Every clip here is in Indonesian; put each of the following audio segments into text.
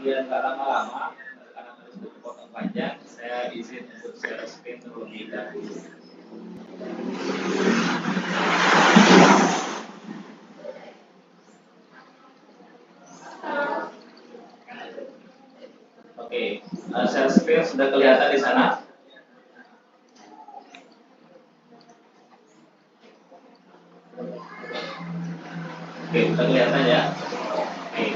biar nggak lama-lama, karena harus potong panjang, saya izin untuk share screen terlebih dahulu. Oke, share screen sudah kelihatan di sana. Oke, sudah kelihatan ya. Oke,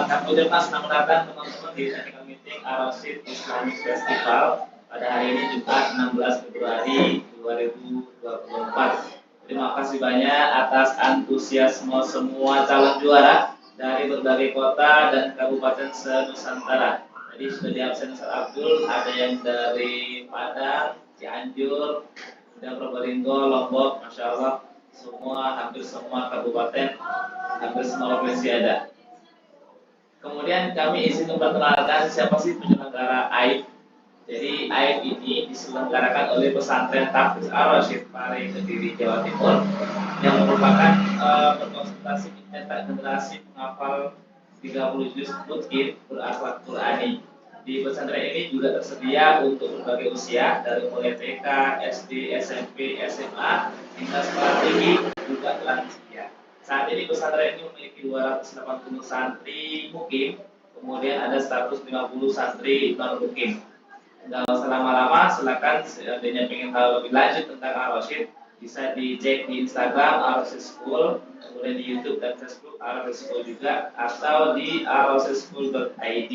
kami ucapkan selamat datang teman-teman di Technical Meeting Ar-Rasyid Islamic Festival pada hari ini Jumat 16 Februari 2024. Terima kasih banyak atas antusiasme semua calon juara dari berbagai kota dan kabupaten se-Nusantara. Jadi sudah di absen Ustaz Abdul, ada yang dari Padang, Cianjur, dan Probolinggo, Lombok, Masya Allah, hampir semua kabupaten, hampir semua provinsi ada. Kemudian kami izin memperkenalkan siapa sih penyelenggara AIF. Jadi AIF ini diselenggarakan oleh pesantren Tahfiz Ar-Rasyid Pare Kediri, Jawa Timur, yang merupakan berkonsentrasi mencetak generasi penghafal 30 juz mutqin berakhlak Qur'ani. Di pesantren ini juga tersedia untuk berbagai usia dari mulai TK, SD, SMP, SMA hingga sekolah tinggi juga lansia. Saat ini pesantren ini memiliki 280 santri mukim, kemudian ada 150 santri non mukim. Nggak usah lama-lama, silakan seandainya ingin tahu lebih lanjut tentang Ar-Rasyid, bisa dicek di Instagram Ar-Rasyid School, kemudian di YouTube dan Facebook Ar-Rasyid School juga, atau di arrasyidschool.id.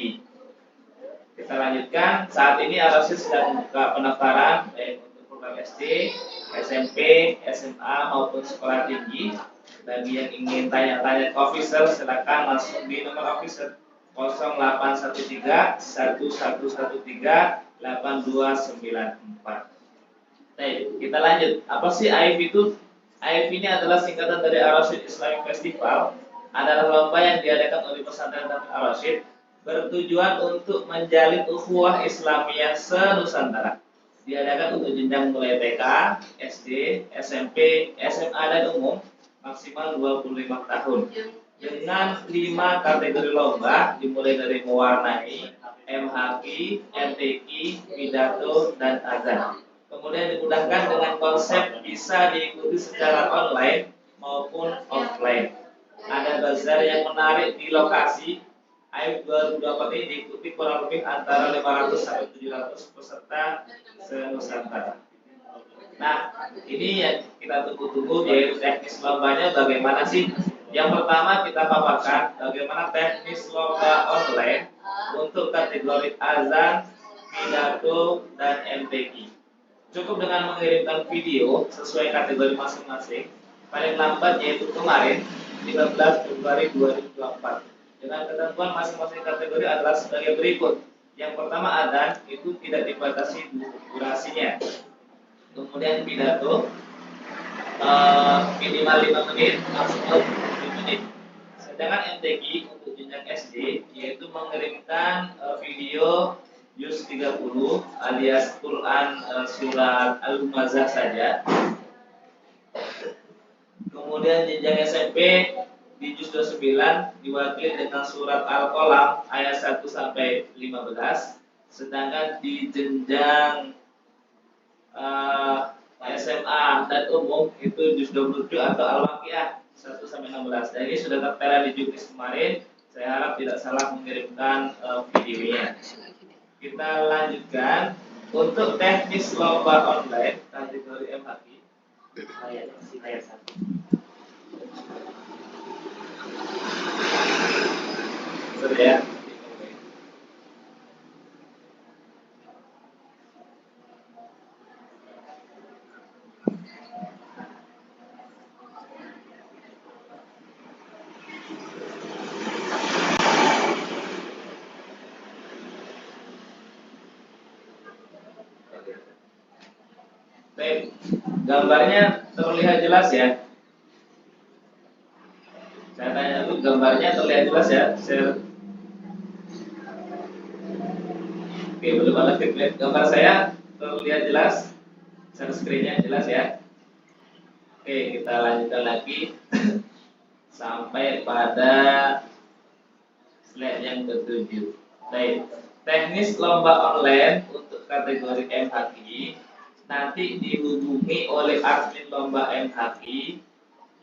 Kita lanjutkan. Saat ini Ar-Rasyid sedang membuka pendaftaran baik untuk program SD, SMP, SMA maupun sekolah tinggi. Bagi yang ingin tanya-tanya ke officer, silakan langsung di nomor officer 0813 1113 8294. Baik, kita lanjut. Apa sih AIF itu? AIF ini adalah singkatan dari Ar-Rasyid Islamic Festival, adalah lomba yang diadakan oleh pesantren Tahfiz Ar-Rasyid bertujuan untuk menjalin ukhuwah Islamiyah se-Nusantara. Diadakan untuk jenjang mulai TK, SD, SMP, SMA dan umum maksimal 25 tahun. Dengan 5 kategori lomba dimulai dari mewarnai, MHQ, MTQ, pidato, dan azan. Kemudian dimudahkan dengan konsep bisa diikuti secara online maupun offline. Ada bazar yang menarik di lokasi. AIF 2024 ini diikuti kurang lebih antara 500 sampai 700 peserta se-Nusantara. Nah, ini yang kita tunggu-tunggu, yaitu teknis lombanya bagaimana sih? Yang pertama kita paparkan bagaimana teknis lomba online untuk kategori azan, pidato, dan MTQ. Cukup dengan mengirimkan video sesuai kategori masing-masing, paling lambat yaitu kemarin 13 Februari 2024. Dengan ketentuan masing-masing kategori adalah sebagai berikut. Yang pertama azan itu tidak dibatasi durasinya. Kemudian pidato minimal 5 menit, maksimal 10 menit. Sedangkan MTQ untuk jenjang SD yaitu mengirimkan video juz 30 alias Quran surat Al-Humazah saja. Kemudian jenjang SMP di juz 29 diwakili dengan surat Al-Qalam ayat 1 sampai 15. Sedangkan di jenjang SMA dan umum itu juz 27 atau Al-Waqiah 1 sampai 16. Dan ini sudah tertera di juknis kemarin. Saya harap tidak salah mengirimkan videonya. Kita lanjutkan untuk teknis lomba online kategori MHQ. Ayat 1. Sudah ya. Baik, gambarnya terlihat jelas ya. Saya tanya dulu, gambarnya terlihat jelas ya. Oke, belum ada feedback. Gambar saya terlihat jelas. Share screen-nya jelas ya. Oke, kita lanjutkan lagi sampai pada slide yang ke-7. Baik, teknis lomba online untuk kategori MHQ nanti dihubungi oleh admin lomba MHQ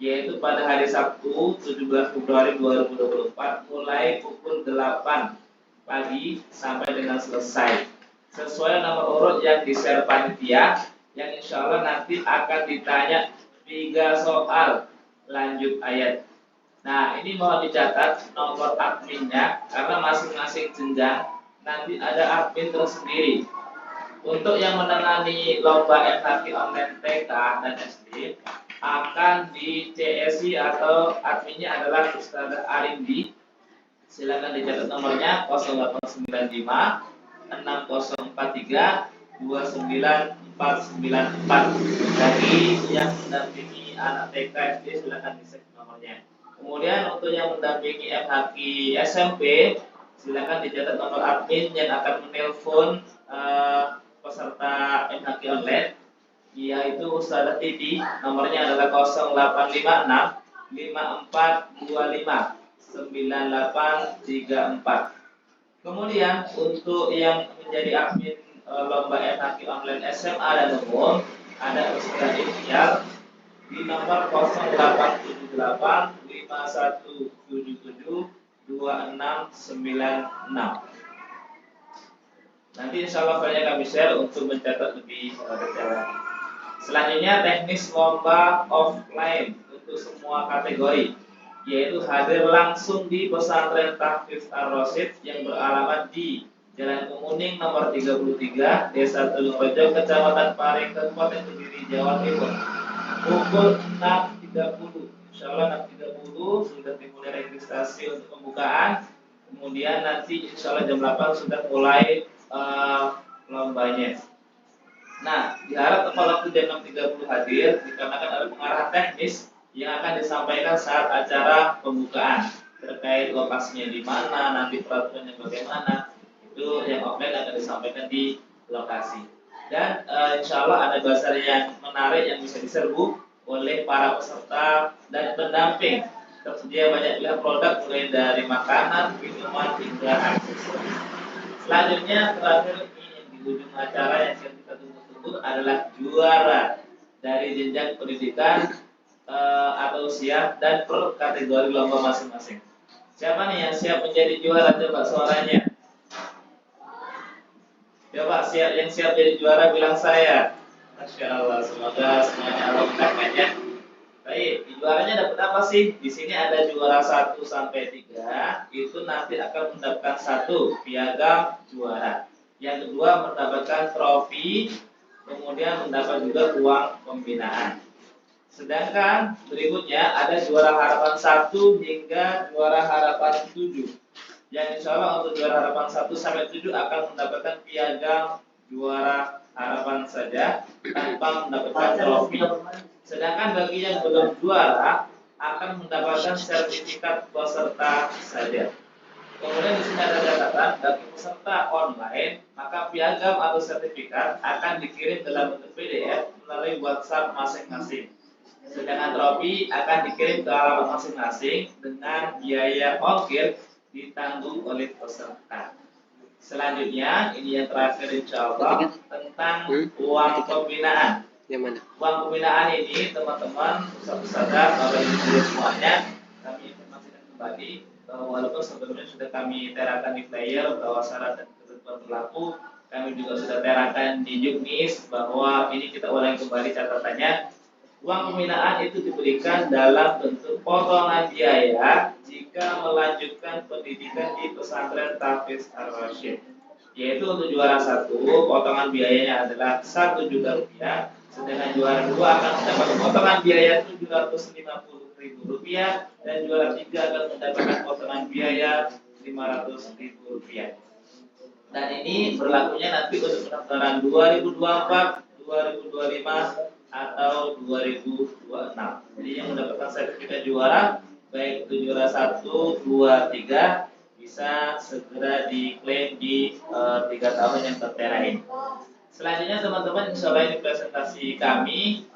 yaitu pada hari Sabtu 17 Februari 2024 mulai pukul 8 pagi sampai dengan selesai sesuai nomor urut yang di-share panitia yang insya Allah nanti akan ditanya 3 soal lanjut ayat. Nah, ini mohon dicatat nomor adminnya karena masing-masing jenjang nanti ada admin tersendiri. Untuk yang menangani lomba MHQ online TK dan SD akan di CSI atau adminnya adalah Ustazah Arindi. Silakan dicatat nomornya 0895 6043 29494. Bagi yang mendampingi anak TK SD silakan di-save nomornya. Kemudian untuk yang mendampingi MHQ SMP, silakan dicatat nomor admin yang akan menelpon peserta MHQ online, yaitu Ustazah Titi. Nomornya adalah 0856 5425 9834. Kemudian untuk yang menjadi admin lomba MHQ online SMA dan umum ada Ustazah Ikhtiar di nomor 0878 5177 2696. Nanti insya Allah filenya kami share untuk mencatat lebih detail lagi. Selanjutnya teknis lomba offline untuk semua kategori, yaitu hadir langsung di pesantren Tahfiz Ar-Rasyid yang beralamat di Jalan Kemuning nomor 33, Desa Tulungrejo, Kecamatan Paring, Kabupaten Kediri, Jawa Timur. Pukul 6.30, insya Allah 6.30 sudah dimulai registrasi untuk pembukaan. Kemudian nanti insya Allah jam 8 sudah mulai lombanya. Nah, diharap tepat waktu jam 6.30 hadir dikarenakan ada pengarahan teknis yang akan disampaikan saat acara pembukaan terkait lokasinya di mana, nanti peraturannya bagaimana. Itu yang offline akan disampaikan di lokasi. Dan insya Allah ada bazar yang menarik yang bisa diserbu oleh para peserta dan pendamping. Tersedia banyak pilihan produk mulai dari makanan, minuman hingga aksesoris. Selanjutnya terakhir ini yang di ujung acara yang kita tunggu-tunggu adalah juara dari jenjang pendidikan atau usia dan per kategori lomba masing-masing. Siapa nih yang siap menjadi juara? Coba suaranya. Coba yang siap jadi juara bilang saya. Masya Allah, semoga semuanya Allah mudahkannya. Baik, juaranya dapat apa sih? Di sini ada juara 1 sampai 3, itu nanti akan mendapatkan 1 piagam juara. Yang kedua mendapatkan trofi, kemudian mendapat juga uang pembinaan. Sedangkan berikutnya ada juara harapan 1 hingga juara harapan 7. Yang insya Allah untuk juara harapan 1 sampai 7 akan mendapatkan piagam juara harapan saja tanpa mendapatkan trofi. Sedangkan bagi yang belum juara akan mendapatkan sertifikat peserta saja. Kemudian di sini ada catatan bagi peserta online, maka piagam atau sertifikat akan dikirim dalam bentuk PDF melalui WhatsApp masing-masing. Sedangkan trofi akan dikirim ke alamat masing-masing dengan biaya ongkir ditanggung oleh peserta. Selanjutnya, ini yang terakhir insya Allah tentang uang pembinaan. Yang mana? Uang pembinaan ini teman-teman, ustaz-ustazah, bapak ibu semuanya, kami informasikan kembali bahwa walaupun sebelumnya sudah kami terakan di player bahwa syarat dan ketentuan berlaku, kami juga sudah terakan di Juknis bahwa ini kita ulangi kembali catatannya. Uang pembinaan itu diberikan dalam bentuk potongan biaya jika melanjutkan pendidikan di pesantren Tahfiz Ar-Rasyid. Yaitu untuk juara 1, potongan biayanya adalah 1 juta rupiah. Sedangkan juara 2 akan mendapat potongan biaya 750.000 rupiah dan juara 3 akan mendapatkan potongan biaya 500.000 rupiah. Dan ini berlakunya nanti untuk pendaftaran 2024, 2025 atau 2026. Jadi yang mendapatkan sertifikat juara baik itu juara 1, 2, 3 bisa segera diklaim di 3 tahun yang tertera ini. Selanjutnya teman-teman, insya Allah ini presentasi kami.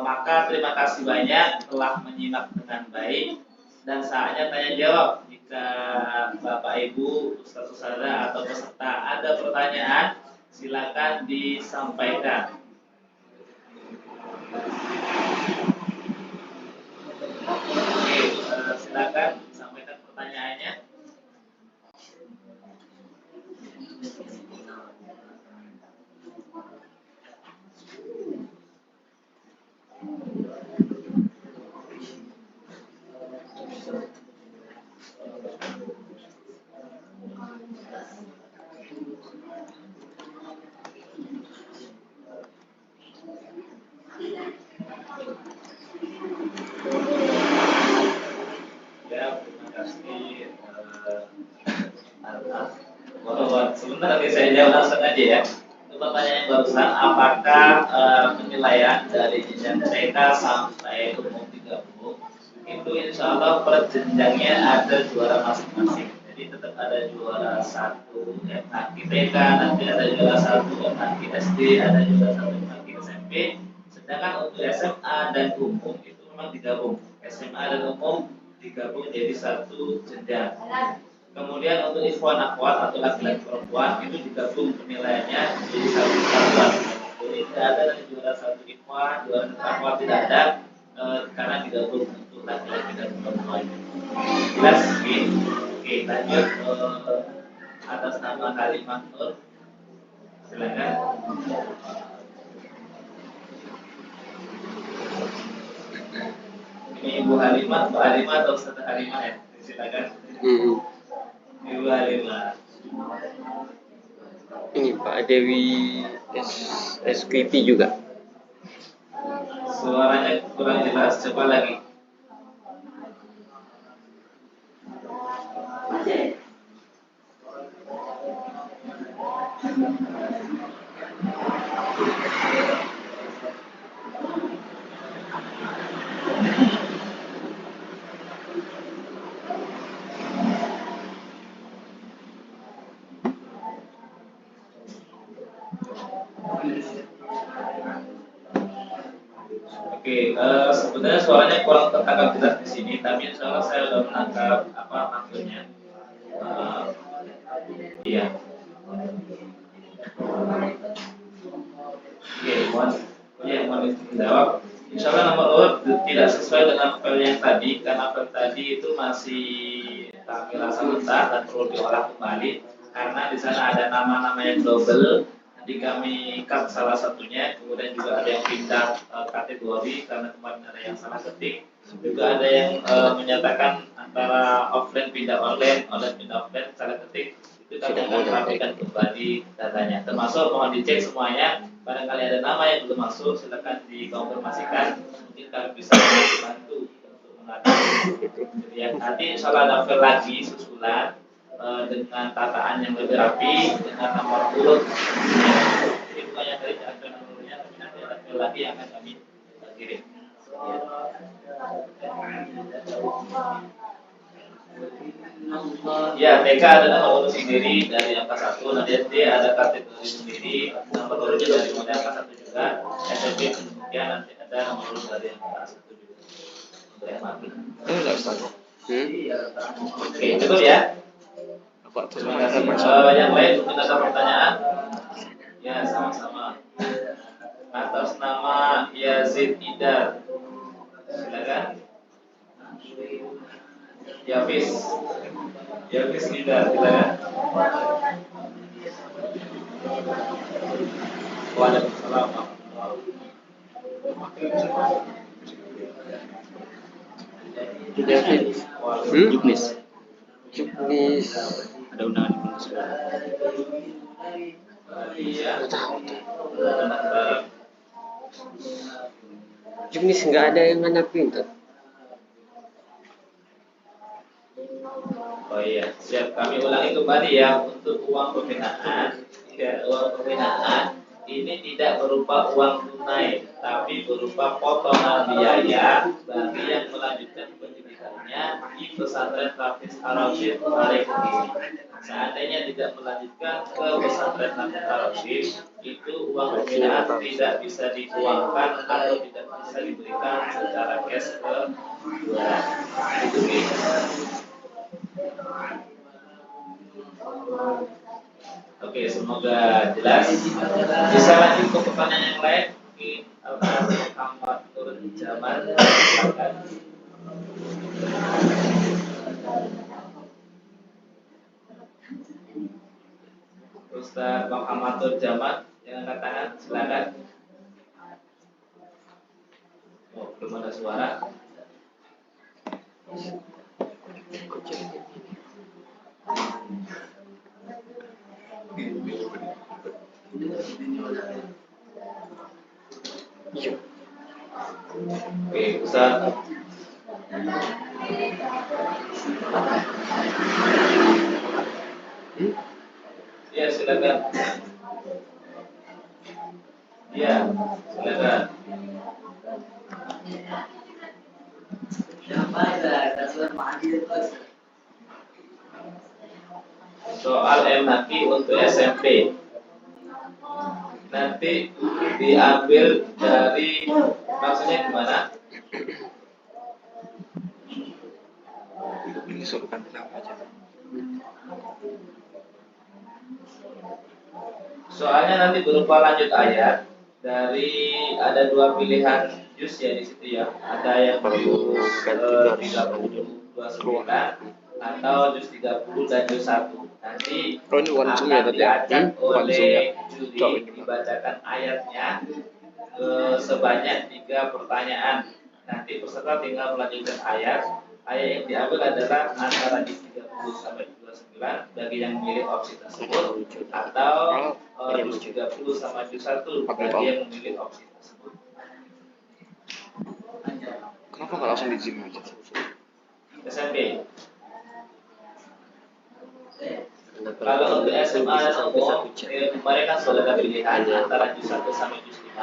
Maka terima kasih banyak telah menyimak dengan baik dan saatnya tanya jawab. Jika Bapak Ibu, Ustaz Ustazah atau peserta ada pertanyaan, silakan disampaikan. Oke, silakan sampaikan pertanyaannya. Ya, terima kasih. Sebentar nanti saya jawab langsung aja ya. Untuk pertanyaan yang barusan, apakah penilaian dari jenjang TK sampai umum 30 itu insya Allah per jenjangnya ada juara masing-masing. Jadi tetap ada juara satu FHQ TK, nanti ada juara satu FHQ SD, ada juara satu FHQ SMP. Sedangkan untuk SMA dan umum itu memang digabung. SMA dan umum digabung jadi satu jenjang. Kemudian untuk ikhwan akhwat atau laki-laki perempuan itu digabung penilaiannya jadi satu kesatuan. Jadi tidak ada dari juara satu ikhwan, juara satu akhwat tidak ada karena digabung untuk laki-laki dan perempuan. Jelas? Oke, oke lanjut atas nama Halimah Nur. Silakan. Ini Ibu Halimah, Pak Halimah atau Ustaz Halimah ya? Silakan. Ibu Halimah. Ini Pak Dewi SKP juga. Suaranya kurang jelas, coba lagi. Oke, sebenarnya suaranya kurang tertangkap jelas di sini, tapi insya Allah saya sudah menangkap apa maksudnya. Iya. Oke, mohon dijawab. Insya Allah nomor urut tidak sesuai dengan file yang tadi, karena file tadi itu masih kami rasa mentah dan perlu diolah kembali, karena di sana ada nama-nama yang double. Jadi kami cut salah satunya, kemudian juga ada yang pindah kategori karena kemarin ada yang salah ketik, juga ada yang menyatakan antara offline pindah online, online pindah offline salah ketik. Itu kami akan rapikan kembali datanya. Termasuk mohon dicek semuanya. Barangkali ada nama yang belum masuk, silakan dikonfirmasikan. Mungkin kami bisa bantu untuk mengatasi. Jadi yang nanti insya Allah ada file lagi susulan dengan tataan yang lebih rapi, dengan nomor urut. Jadi bukan yang tadi ada nomor urutnya, tapi nanti ada file lagi yang akan kami kirim. Ya, TK ada nomor urut sendiri dari angka 1, nanti SD ada kategori sendiri, nomor urutnya dari mulai angka 1 juga, SMP kemudian nanti ada nomor urut dari angka 1 juga. Untuk yang mati. Oke, cukup ya. Terima kasih. Yang lain mungkin ada pertanyaan? Ya, sama-sama. Atas nama Yazid Idar, silakan. Yafis Idar, silakan. Waalaikumsalam. Juknis. Ada undangan di bungkus. Iya. Juknis nggak ada yang ngadapin tuh. Oh iya, siap, kami ulangi kembali ya. Untuk uang pembinaan, ya, uang pembinaan ini tidak berupa uang tunai, tapi berupa potongan biaya bagi yang melanjutkan pendidikannya di pesantren Hafiz Ar-Rasyid Al-Qur'an. Seandainya tidak melanjutkan ke pesantren Hafiz Ar-Rasyid, itu uang pembinaan tidak bisa dituangkan atau tidak bisa diberikan secara cash ke juara. Itu gitu. Oke, semoga jelas. Bisa lanjut ke pertanyaan yang lain. Mungkin Muhammad Nur Jamal, silakan. Ustaz Muhammad Nur Jamal yang angkat tangan, silakan. Oh, belum ada suara. Iya. Oke, Ustaz. Ya, silakan. Ya, silakan. Soal MHQ untuk SMP. Nanti diambil dari maksudnya gimana? Disuruhkan kenapa aja. Soalnya nanti berupa lanjut ayat dari ada dua pilihan juz ya di situ ya. Ada yang juz 30-29 atau juz 30 dan juz 1. Nanti Oh, ini bukan Zoom ya akan tadi ya? diacak Bukan Zoom ya? oleh juri dibacakan ayatnya sebanyak 3 pertanyaan. Nanti peserta tinggal melanjutkan ayat. Ayat yang diambil adalah antara juz 30 sampai 29 bagi yang memilih opsi tersebut atau juz 30 sama juz 1 bagi yang memilih opsi tersebut. Kenapa nggak langsung di Zoom aja? SMP. Kalau untuk SMA dan umum, kemarin kan sudah ada pilihan antara juz 1 sampai juz 5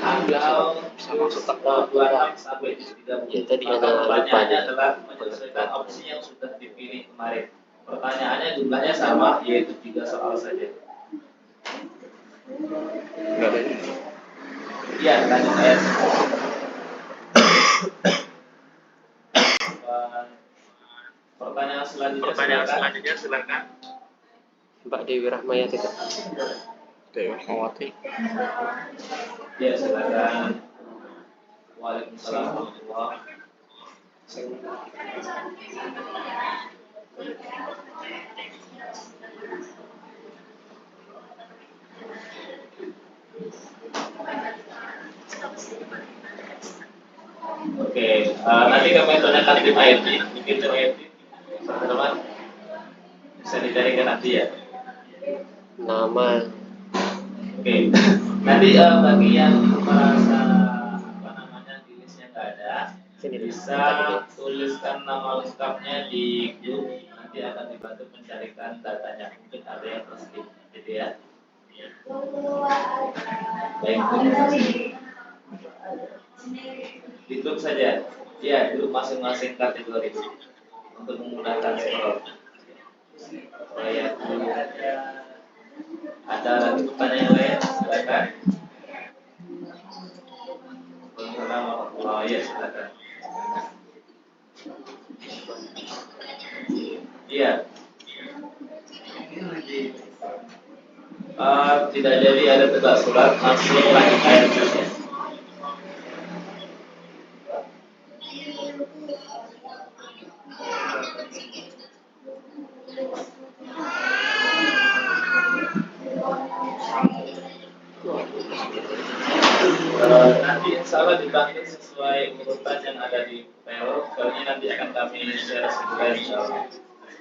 atau juz 26 sampai juz 30. Ya, tadi Maka ada pertanyaannya lupa. adalah menyesuaikan opsi yang sudah dipilih kemarin. Pertanyaannya jumlahnya sama, yaitu 3 soal saja. Nggak ada ini. Iya, lanjut ayat. Pertanyaan selanjutnya silakan. Mbak Dewi Rahmayati itu. Dewi Rahmawati. Ya, silakan. Waalaikumsalam warahmatullahi. Oke, nanti kami tanyakan tim IT, mungkin tim IT, teman-teman bisa dicarikan nanti ya. Nama Oke, nanti bagi yang merasa apa namanya di listnya nggak ada, bisa tuliskan nama lengkapnya di grup. Nanti akan dibantu mencarikan datanya. Mungkin ada yang terselip, gitu ya. Baik, terima kasih. Di grup saja, ya di grup masing-masing kategori untuk memudahkan scroll. Supaya ada lagi pertanyaan yang lain, silakan. Assalamualaikum, ya silakan. Iya. Tidak jadi ada tebak surat, langsung lanjut ayat saja. Nanti insya Allah dibantu sesuai urutan yang ada di file. Filenya nanti akan kami share segera insya Allah.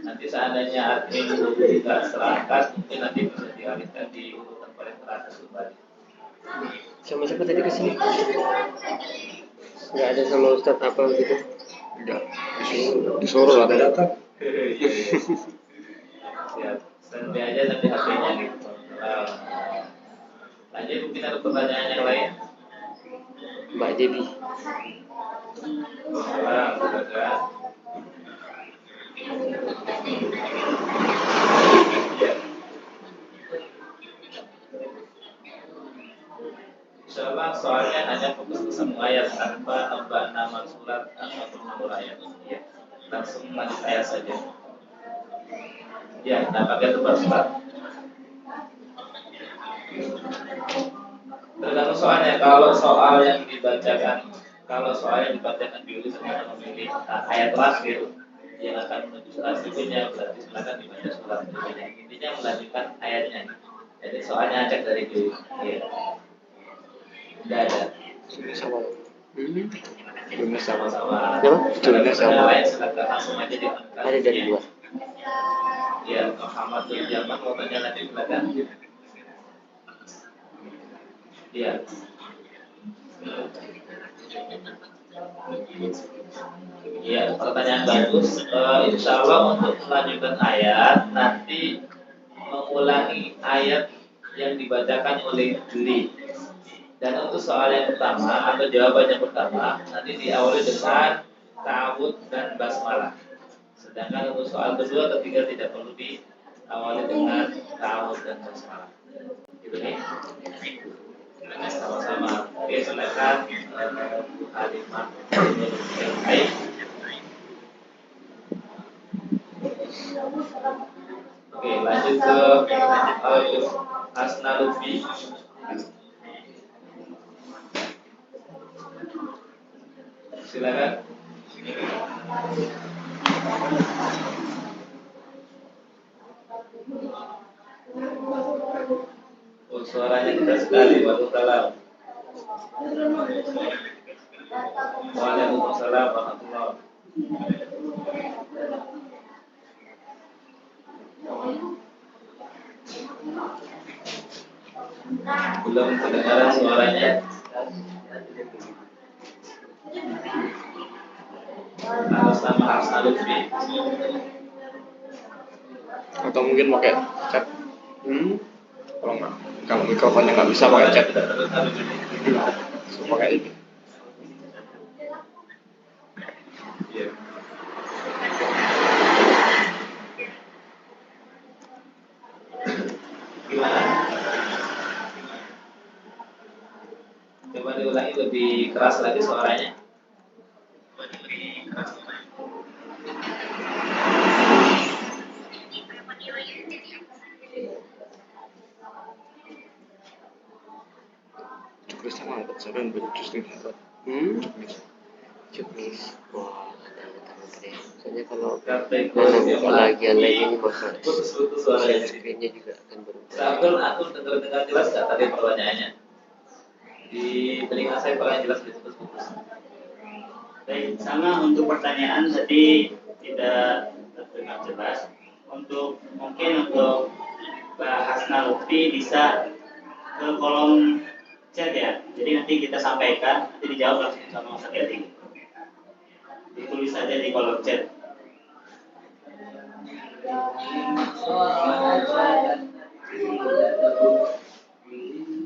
Nanti seandainya admin tidak serahkan, mungkin nanti bisa dialihkan di urutan paling teratas kembali. sama siapa tadi kesini? Nggak ada sama Ustadz apa gitu? Enggak. Disuruh ada datang. Iya. Siap. Standby aja nanti HP-nya gitu. Lanjut, mungkin ada pertanyaan yang lain. Mbak Devi. Silakan. Insyaallah soalnya hanya fokus ke semua ayat tanpa nambah nama surat atau nomor ayat. Ya, langsung lanjut ayat saja. Ya, nah pakai tebak surat. kalau soal yang dibacakan dulu ternyata memilih ayat terakhir yang akan menuju surat berikutnya, berarti silakan dibaca surat berikutnya. Intinya melanjutkan ayatnya. Jadi soalnya acak dari dulu. Ya. Tidak ada. Judulnya sama. Judulnya sama. Sama-sama. Apa? Judulnya sama. Lain silakan langsung aja diamankan. Ada dari luar. Ya, Muhammad bin Jaman mau tanya nanti silakan. Ya. Ya, pertanyaan bagus. Insya Allah untuk melanjutkan ayat nanti mengulangi ayat yang dibacakan oleh juri. Dan untuk soal yang pertama atau jawaban yang pertama nanti diawali dengan ta'awud dan basmalah. Sedangkan untuk soal kedua, ketiga tidak perlu diawali dengan ta'awud dan basmalah. Gitu nih. Sama-sama. Oke, silakan Bu Halimah. Baik. Oke, lanjut ke Asna Lutfi. Silakan. Oh, suaranya tidak sekali. Waalaikumsalam. Waalaikumsalam warahmatullahi. Belum kedengaran suaranya. Atas nama Asna Lutfi. Atau mungkin pakai chat. Kalau nggak, kalau mikrofonnya nggak bisa pakai chat. Tidak terdengar di sini. So, pakai ini. Iya. Gimana? Coba diulangi lebih keras lagi suaranya. Juknis sama apa? Saya kan juknis nih. Juknis. Juknis. Wah, ada deh. Soalnya kalau Praktek mana buka lagi yang lain ini maka putus-putus share suaranya. screen-nya juga akan berubah. Sabel, aku dengar jelas nggak tadi pertanyaannya? Di telinga saya paling jelas diputus-putus. Baik, sama untuk pertanyaan tadi tidak terdengar jelas. Mungkin untuk Mbak Hasna Lutfi bisa ke kolom chat ya. Jadi nanti kita sampaikan, nanti dijawab langsung sama Mas Adi. Ditulis saja di kolom chat.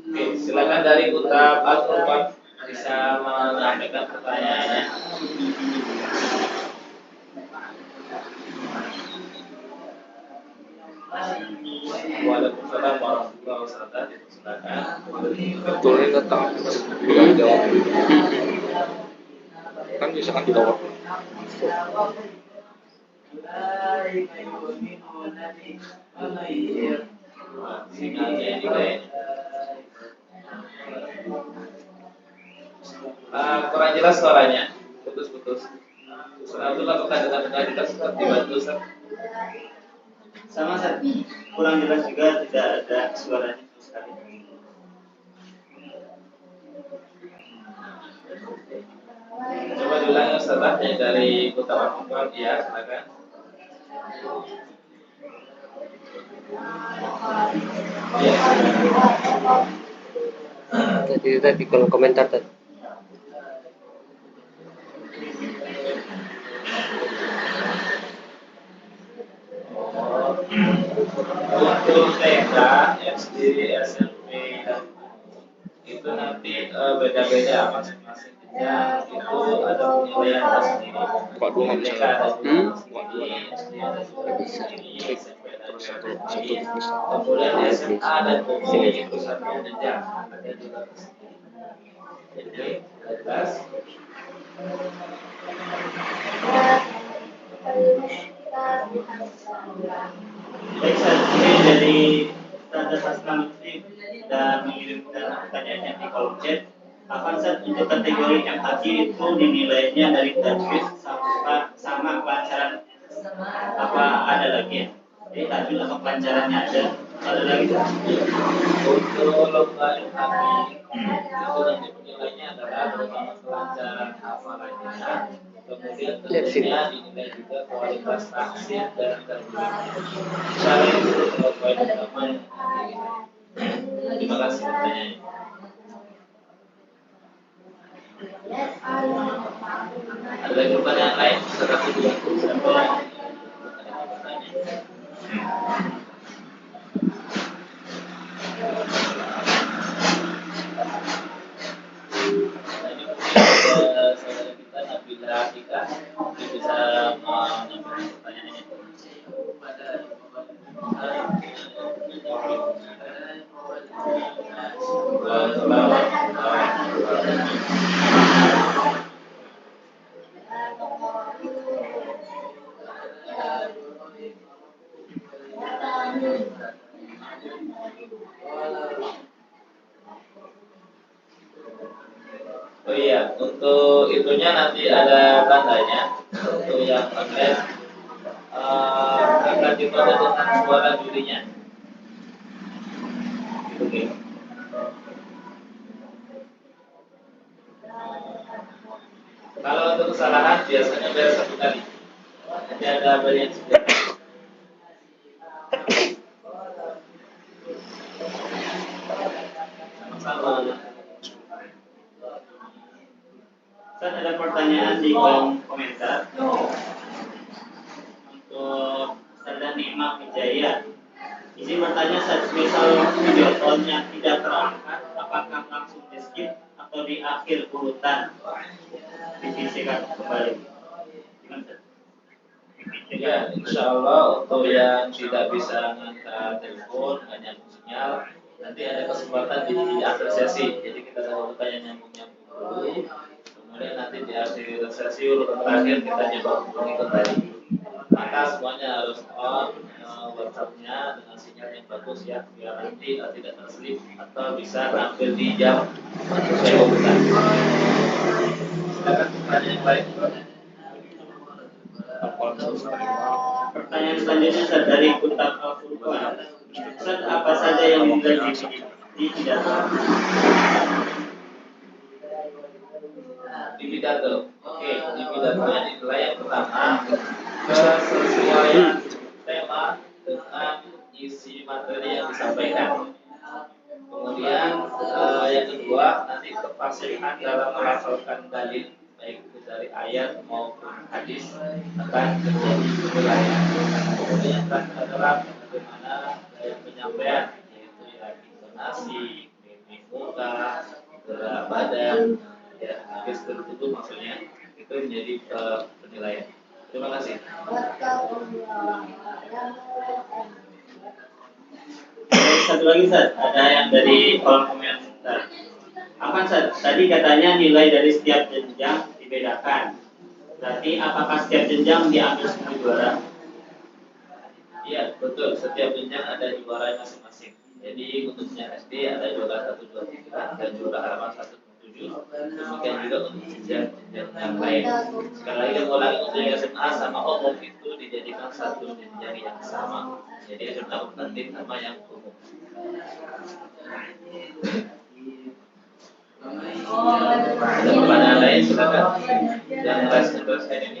Oke, silakan dari Putra Al-Qurban bisa menyampaikan pertanyaannya. Waalaikumsalam warahmatullahi wabarakatuh. Silakan. Betulnya datang. Bilang jawab. Kan bisa kan dijawab. Sinyalnya ini kayaknya kurang jelas suaranya, putus-putus. Alhamdulillah apakah dengan kita seperti dibantu Ustaz? Sama Sat, kurang jelas juga, tidak ada suaranya sama sekali. Coba diulangi Ustaz yang dari Putra Al-Qurban, ya silakan. Ya, Tadi kolom komentar tadi. untuk TK, SD, SMP itu nanti beda-beda masing-masing jenjang itu ada penilaian tersendiri. Buka dua nggak bisa. TK ada Buka dua. SD ada bisa. Klik. Terus satu juknis. kemudian SMA dan umum itu satu jenjang ada juga tersendiri. Jadi jelas. Baik, Sat, mungkin dari Tanda Hasna Lutfi dan mengirimkan pertanyaannya di kolom chat. Avanzat untuk kategori MHQ itu dinilainya dari tajwid sama kelancaran apa ada lagi ya? Jadi tajwid atau kelancarannya ada lagi kan? Untuk lomba kami itu nanti penilainya adalah pertama kelancaran hafalannya, kemudian tentunya dinilai juga kualitas tafsir dan terjemahnya. Misalnya itu poin utama yang dinilai. Terima kasih pertanyaannya. Ada lagi pertanyaan lain? Silakan dibantu siapa yang bertanya. Nah, ini mungkin ada saudara kita Nabila Atika, mungkin bisa menyampaikan pertanyaannya. Oh iya, untuk itunya nanti ada tandanya. Untuk yang online akan dikode dengan suara jurinya. Oke. Kalau untuk kesalahan biasanya bayar 1 kali. Nanti ada bagian sudah. Sama-sama. Ustaz, ada pertanyaan di kolom komentar untuk Ustazah Nikmah Wijaya. Izin bertanya, Ustaz, misal video call-nya tidak terangkat, apakah langsung di skip atau di akhir urutan divisikan kembali? Gimana, Ustaz? Ya, insya Allah untuk yang tidak bisa ngangkat telepon, nggak nyambung sinyal, nanti ada kesempatan di akhir sesi. Jadi kita dahulu tanya nyambung-nyambung dulu, kemudian nanti di akhir sesi urutan terakhir kita coba hubungi kembali. Maka semuanya harus on WhatsApp-nya dengan sinyal yang bagus ya, biar nanti tidak terselip atau bisa tampil di jam sesuai urutan. Silakan pertanyaan yang lain. Pertanyaan selanjutnya, Ustaz, dari Kutab Al-Furqan. Ustaz, apa saja yang dinilai di pidato? Di pidato. Oke, di pidatonya dinilai yang pertama kesesuaian tema dengan isi materi yang disampaikan. Kemudian yang kedua nanti kefasihan dalam melafalkan dalil baik itu dari ayat maupun hadis akan terjadi penilaian. Kemudian yang terakhir adalah bagaimana gaya penyampaian yaitu ya intonasi, mimik muka, gerak badan, ya gestur tubuh maksudnya itu menjadi penilaian. Terima kasih. Satu lagi, Ustaz, ada yang dari kolom komentar. Apa, Ustaz? Tadi katanya nilai dari setiap jenjang dibedakan. Berarti apakah setiap jenjang diambil 10 juara? Iya, betul. Setiap jenjang ada juara masing-masing. Jadi untuknya SD ada juara 1, 2, 3 dan juara halaman 1, 7. Demikian juga untuk jenjang yang lain. Sekali lagi yang ulangi untuk yang SMA sama umum itu dijadikan satu jenjang yang sama. Jadi SMA bertanding sama yang umum. Ada pertanyaan lain silakan. Yang raise ini.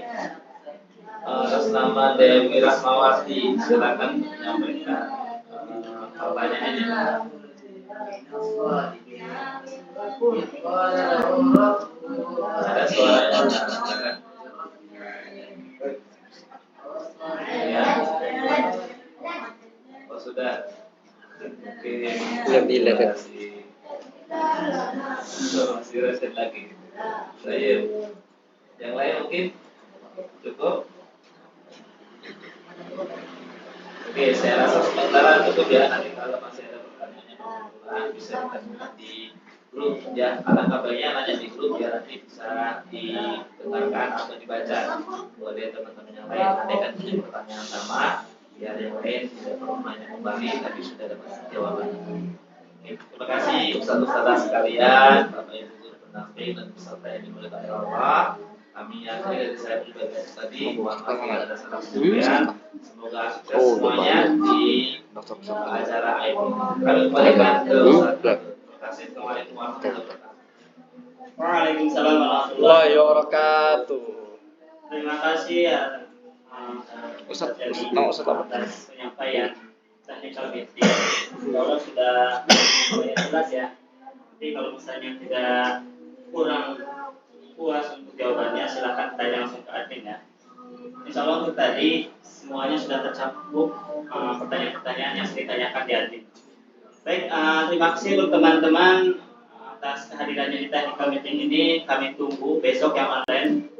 Atas nama Dewi Rahmawati silakan menyampaikan pertanyaannya. Ada suaranya silakan. Ya. Oh sudah. Oke. Lebih lewat. Masih reset lagi. Saya. Yang lain mungkin cukup. Oke, saya rasa sementara cukup ya. Nanti kalau masih ada pertanyaan yang mau bisa kita buka di grup ya. Alangkah baiknya nanya di grup ya, nanti bisa didengarkan atau dibaca oleh teman-teman yang lain. Nanti akan punya pertanyaan sama, biar yang lain tidak perlu nanya kembali, tapi sudah dapat jawaban. Oke, terima kasih Ustaz-Ustazah sekalian, Bapak Ibu. Nafi dan peserta yang dimuliakan oleh Allah. Kami yakini dari saya pribadi tadi, mohon maaf bila ada salah kemudian. Semoga sukses semuanya di acara ini. Kami kembalikan ke Ustaz. Terima kasih. Assalamualaikum warahmatullahi wabarakatuh. Waalaikumsalam warahmatullahi Wallahi wabarakatuh. wabarakatuh. Terima kasih ya Ustaz, Jadi, nama Ustaz apa? atas penyampaian technical meeting. Kalau sudah jelas ya. Nanti kalau misalnya tidak kurang puas untuk jawabannya, silakan tanya langsung ke admin ya. Insya Allah untuk tadi semuanya sudah tercakup pertanyaan-pertanyaan yang sudah ditanyakan di admin. Baik, terima kasih untuk teman-teman atas kehadirannya di technical meeting ini. Kami tunggu besok yang online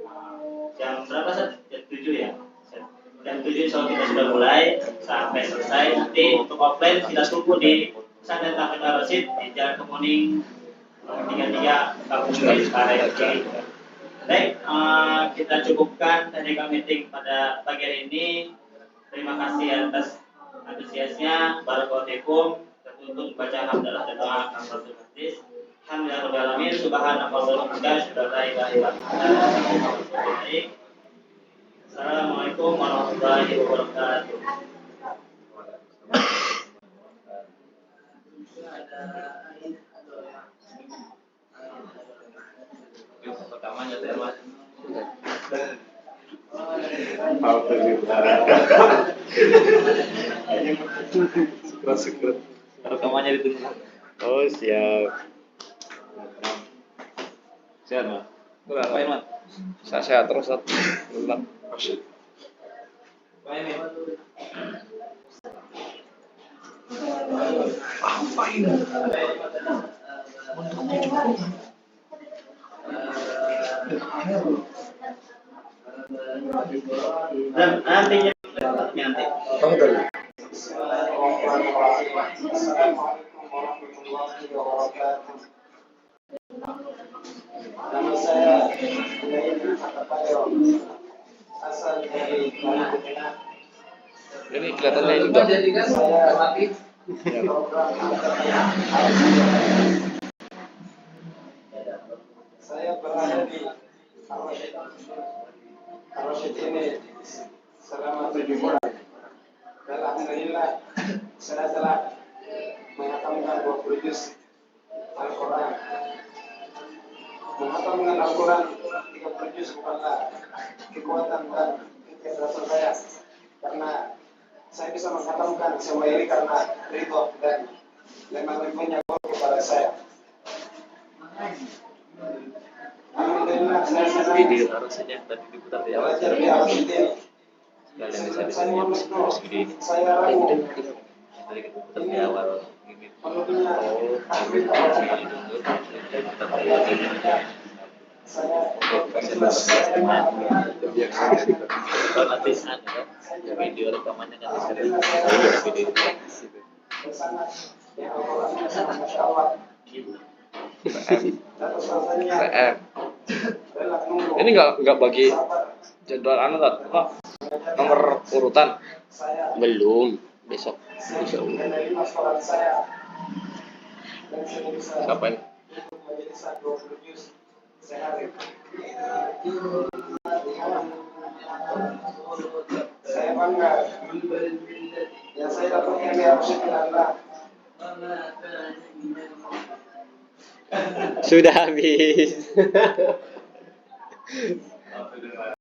jam berapa Seth? Jam 7 ya. Jam 7 insya Allah kita sudah mulai sampai selesai. Nanti untuk offline kita tunggu di Pesantren Tahfidz Ar-Rasyid di Jalan Kemuning 33 Kampung Cikarang Kiri. Baik, kita cukupkan technical meeting pada pagi hari ini. Terima kasih atas antusiasnya. Barakallahu fikum. Untuk baca hamdalah dan doa kafaratul majlis. Alhamdulillahirabbil alamin. Subhanallah wa bihamdihi. Assalamualaikum warahmatullahi wabarakatuh. Pertamanya tema Syukur. rekamannya ditunggu. Oh siap. Sehat, Mas. Ngapain, Mas? Sehat terus Ustaz. Alhamdulillah. Ngapain nih? Dan nantinya nanti. Nama saya asal dari Filipina. Ini kelihatannya ini Dok. Saya berada di Ar-Rasyid ini selama 7 bulan. Dan alhamdulillah saya telah menghatamkan 20 juz Al-Quran. Menghatamkan Al-Quran 30 juz bukanlah kekuatan dan kecerdasan saya, karena saya bisa menghatamkan semua ini karena ridho dan lemah-lemahnya Allah kepada saya. Alhamdulillah saya senang Video harusnya tadi diputar di awal. belajar di Ar-Rasyid ini. Kalian bisa di Saya sini mohon video ini. saya ragu Tadi kita putar di awal. Ini menuduhnya ahli kita saya nanti ada video rekamannya kan di video. sangat ya Allah, sangat Masya Allah. Atas rasanya PM. rela menunggu. Ini nggak bagi jadwal anu Tat? Apa? Nomor urutan. Saya Belum, besok. menerima sholat saya dan saya bisa Siapa ini? menjadi 20 juz sehari. Saya bangga yang saya dapatkan di Ar-Rasyid adalah Sudah habis.